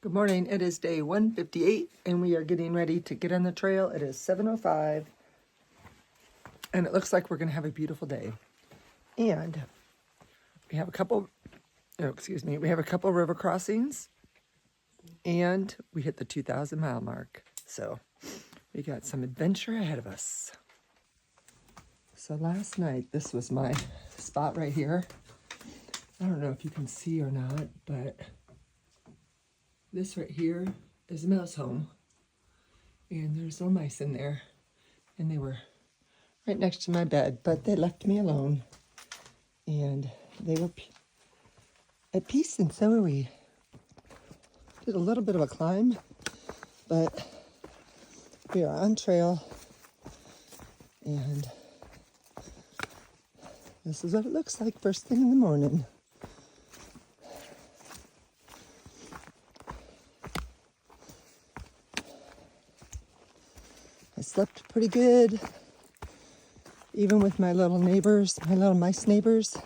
Good morning. It is day 158 and we are getting ready to get on the trail. It is 7:05 and it looks like we're going to have a beautiful day. And we have a couple, we have a couple river crossings and we hit the 2,000 mile mark. So we got some adventure ahead of us. So last night, this was my spot right here. I don't know if you can see or not, but this right here is a mouse home, and there's no mice in there, and they were right next to my bed, but they left me alone, and they were at peace, and so were we. Did a little bit of a climb, but we are on trail, and this is what it looks like first thing in the morning. I slept pretty good, even with my little neighbors, my little mice neighbors.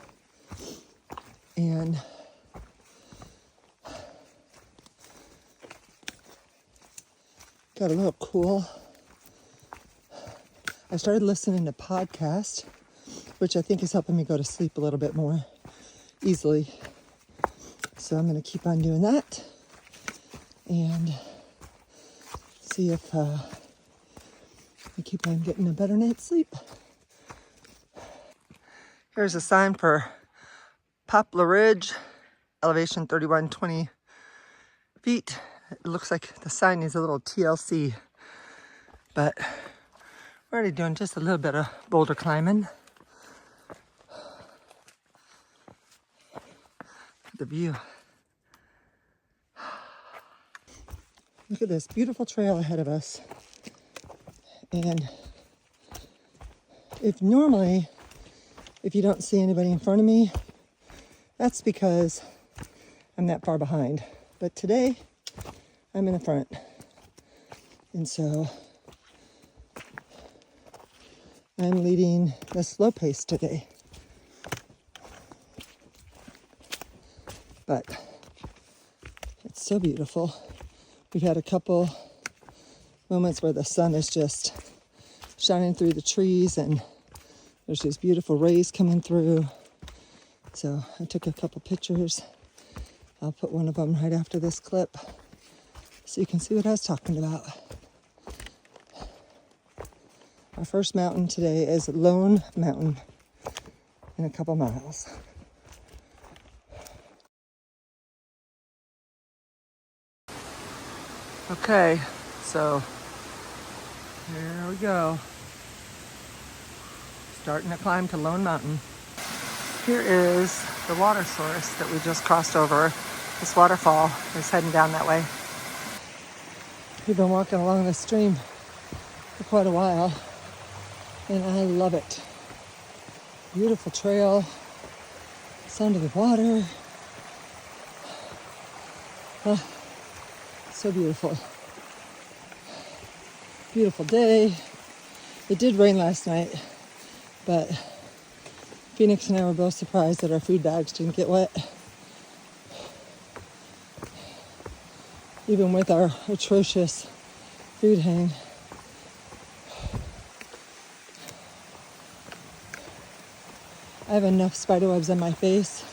And got a little cool. I started listening to podcasts, which I think is helping me go to sleep a little bit more easily. So I'm going to keep on doing that and see if I keep on getting a better night's sleep. Here's a sign for Poplar Ridge, elevation 3120 feet. It looks like the sign needs a little TLC, but we're already doing just a little bit of boulder climbing. The view. Look at this beautiful trail ahead of us. And if you don't see anybody in front of me, that's because I'm that far behind. But today, I'm in the front. And so I'm leading the slow pace today. But it's so beautiful. We've had a couple moments where the sun is just shining through the trees and there's these beautiful rays coming through. So I took a couple pictures. I'll put one of them right after this clip so you can see what I was talking about. Our first mountain today is Lone Mountain in a couple miles. Okay, so here we go. Starting to climb to Lone Mountain. Here is the water source that we just crossed over. This waterfall is heading down that way. We've been walking along this stream for quite a while, and I love it. Beautiful trail, sound of the water. So beautiful. Beautiful day. It did rain last night, but Phoenix and I were both surprised that our food bags didn't get wet. Even with our atrocious food hang. I have enough spider webs on my face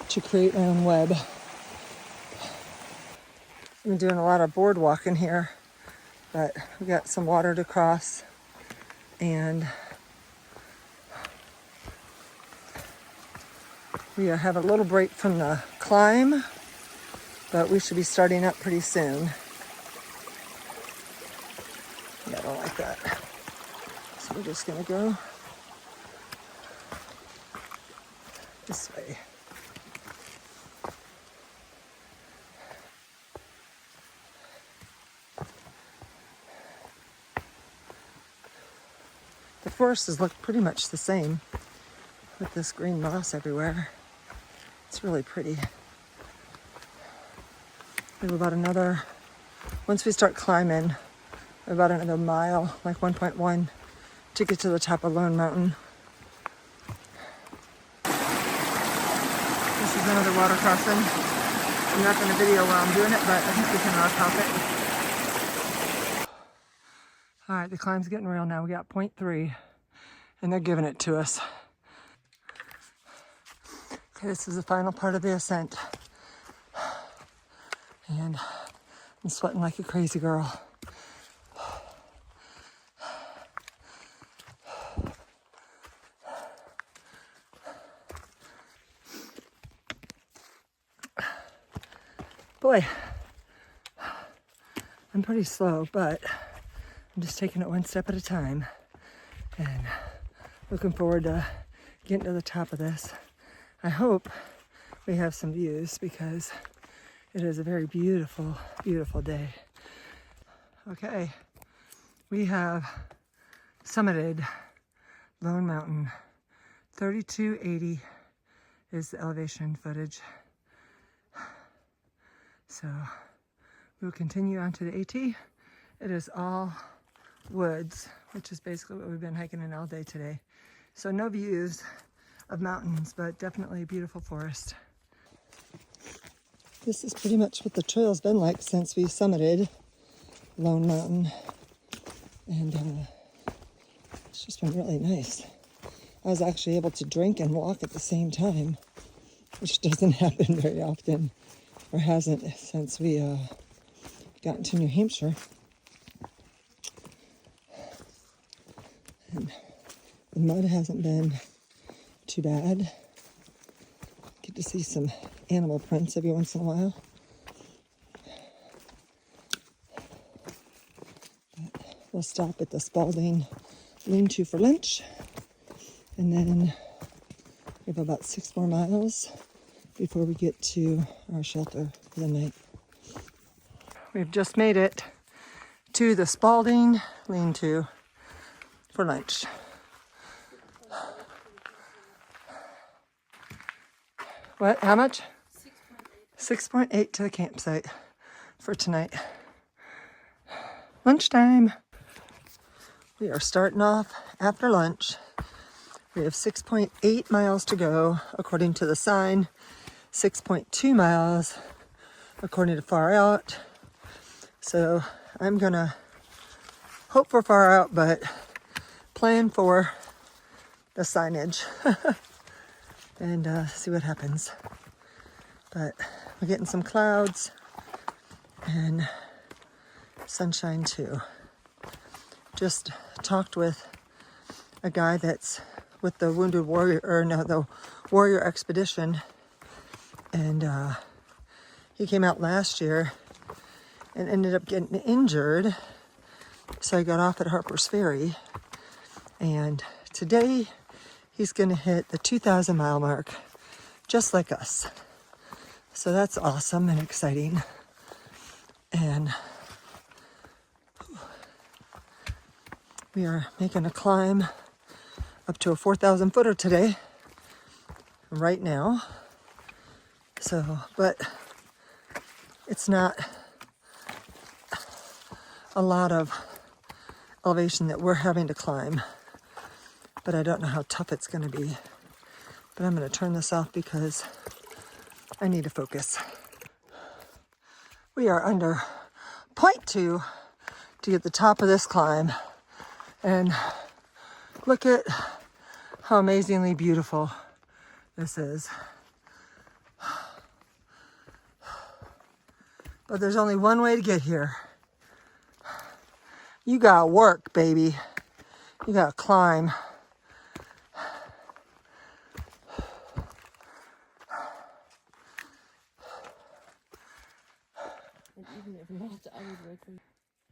to create my own web. I'm doing a lot of board walking here, but we got some water to cross, and we have a little break from the climb, but we should be starting up pretty soon. Yeah, I don't like that. So we're just gonna go this way. The forests look pretty much the same with this green moss everywhere. It's really pretty. We have about once we start climbing, about another mile, like 1.1, to get to the top of Lone Mountain. This is another water crossing. I'm not going to video while I'm doing it, but I think we can top it. All right, the climb's getting real now. We got 0.3, and they're giving it to us. Okay, this is the final part of the ascent. And I'm sweating like a crazy girl. Boy, I'm pretty slow, but I'm just taking it one step at a time and looking forward to getting to the top of this. I hope we have some views because it is a very beautiful, beautiful day. Okay, we have summited Lone Mountain. 3280 is the elevation footage. So we'll continue on to the AT. It is all woods, which is basically what we've been hiking in all day today. So no views of mountains, but definitely a beautiful forest. This is pretty much what the trail's been like since we summited Lone Mountain. And it's just been really nice. I was actually able to drink and walk at the same time, which doesn't happen very often, or hasn't since we got into New Hampshire. And the mud hasn't been too bad. Get to see some animal prints every once in a while. But we'll stop at the Spalding Lean for lunch. And then we have about 6 more miles before we get to our shelter for the night. We've just made it to the Spalding Lean for lunch. What? How much? 6.8 to the campsite for tonight. Lunchtime. We are starting off after lunch. We have 6.8 miles to go according to the sign, 6.2 miles according to Far Out. So I'm gonna hope for Far Out, but plan for the signage and see what happens. But we're getting some clouds and sunshine too. Just talked with a guy that's with the Wounded Warrior, or no, the Warrior Expedition, and he came out last year and ended up getting injured, so he got off at Harper's Ferry, and today he's going to hit the 2,000 mile mark just like us. So that's awesome and exciting. And we are making a climb up to a 4,000 footer today, right now. So, but it's not a lot of elevation that we're having to climb, but I don't know how tough it's going to be. But I'm going to turn this off because I need to focus. We are under 0.2 to get the top of this climb, and look at how amazingly beautiful this is. But there's only one way to get here. You gotta work, baby. You gotta climb.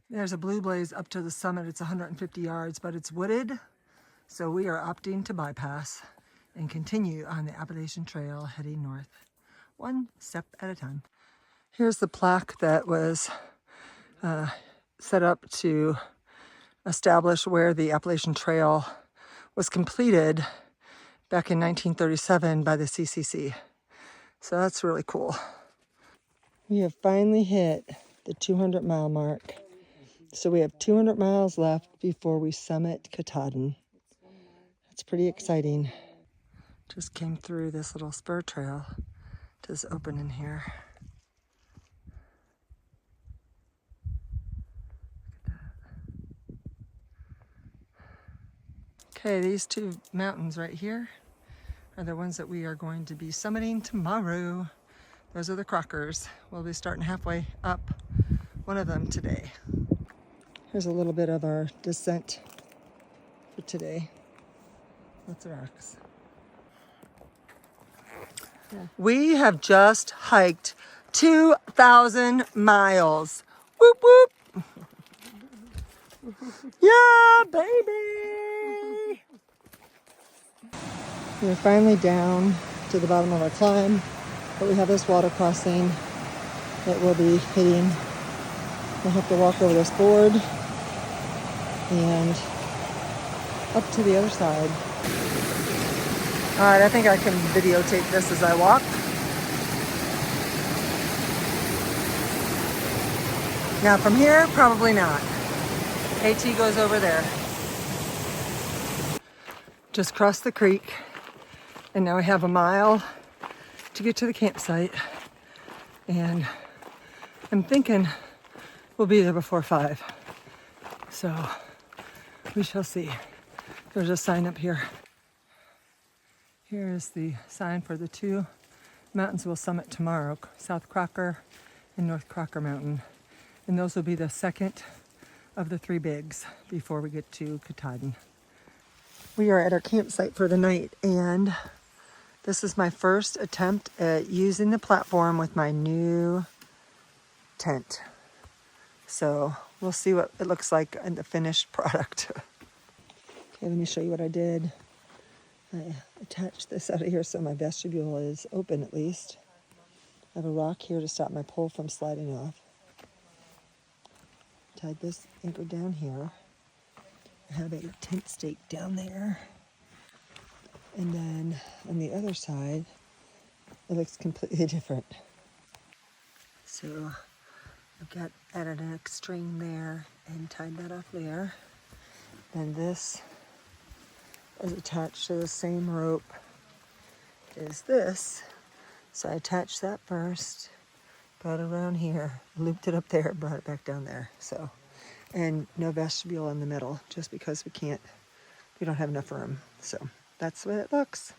There's a blue blaze up to the summit. It's 150 yards, but it's wooded. So we are opting to bypass and continue on the Appalachian Trail heading north, one step at a time. Here's the plaque that was set up to establish where the Appalachian Trail was completed back in 1937 by the CCC. So that's really cool. We have finally hit the 200 mile mark. So we have 200 miles left before we summit Katahdin. It's pretty exciting. Just came through this little spur trail to this opening here. Okay, these two mountains right here are the ones that we are going to be summiting tomorrow. Those are the Crockers. We'll be starting halfway up one of them today. Here's a little bit of our descent for today. Lots of rocks. Yeah. We have just hiked 2,000 miles. Whoop, whoop. Yeah, baby. We're finally down to the bottom of our climb, but we have this water crossing that we'll be hitting. We'll have to walk over this board and up to the other side. All right, I think I can videotape this as I walk. Now from here, probably not. AT goes over there. Just crossed the creek, and now we have a mile to get to the campsite. And I'm thinking we'll be there before 5. So we shall see. There's a sign up here. Here is the sign for the 2 mountains we'll summit tomorrow, South Crocker and North Crocker Mountain. And those will be the second of the 3 bigs before we get to Katahdin. We are at our campsite for the night, and this is my first attempt at using the platform with my new tent. So we'll see what it looks like in the finished product. Okay, let me show you what I did. I attached this out of here so my vestibule is open at least. I have a rock here to stop my pole from sliding off. Tied this anchor down here. I have a tent stake down there. And then on the other side, it looks completely different. So I've got added an string there and tied that off there. And this is attached to the same rope as this. So I attached that first, got it around here, looped it up there, brought it back down there. So, and no vestibule in the middle, just because we don't have enough room. So that's what it looks.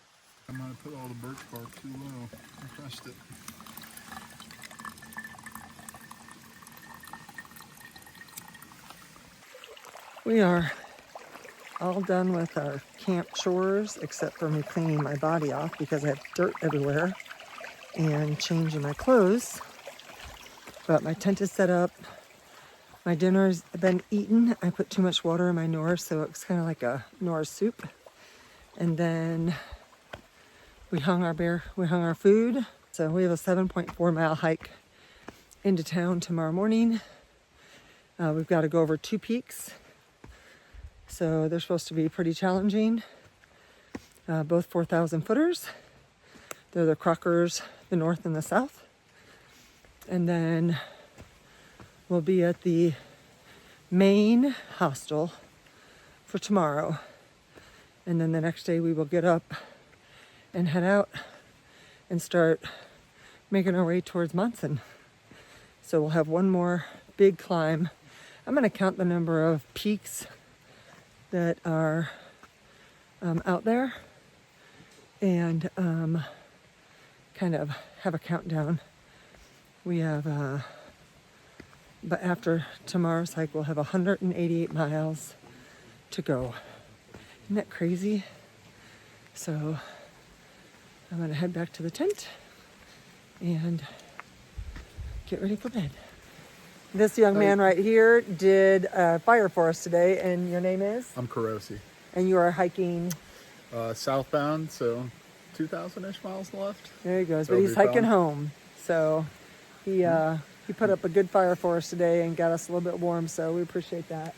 I might have put all the birch bark too low. I crushed it. We are all done with our camp chores, except for me cleaning my body off because I have dirt everywhere and changing my clothes. But my tent is set up. My dinner's been eaten. I put too much water in my Knorr, so it's kind of like a Knorr soup. And then we hung our food. So we have a 7.4 mile hike into town tomorrow morning. We've got to go over 2 peaks. So they're supposed to be pretty challenging. Both 4,000 footers. They're the Crockers, the north and the south. And then we'll be at the main hostel for tomorrow. And then the next day we will get up and head out and start making our way towards Monson. So we'll have one more big climb. I'm going to count the number of peaks that are out there and kind of have a countdown. We have, but after tomorrow's hike, we'll have 188 miles to go. Isn't that crazy? So I'm gonna head back to the tent and get ready for bed. This young man right here did fire for us today, and your name is? I'm Karosi. And you are hiking? Southbound, so 2,000-ish miles left. There he goes, but he's hiking home. So he put up a good fire for us today and got us a little bit warm, so we appreciate that.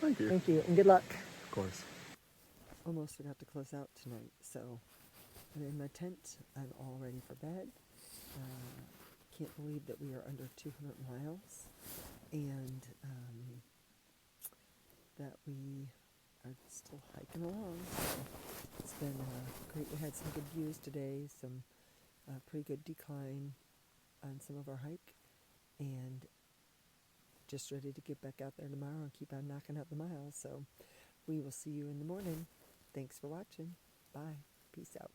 Thank you. Thank you, and good luck. Of course. Almost forgot to close out tonight, so I'm in my tent. I'm all ready for bed. Can't believe that we are under 200 miles and that we are still hiking along. So it's been great. We had some good views today, some pretty good decline on some of our hike, and just ready to get back out there tomorrow and keep on knocking out the miles. So we will see you in the morning. Thanks for watching. Bye. Peace out.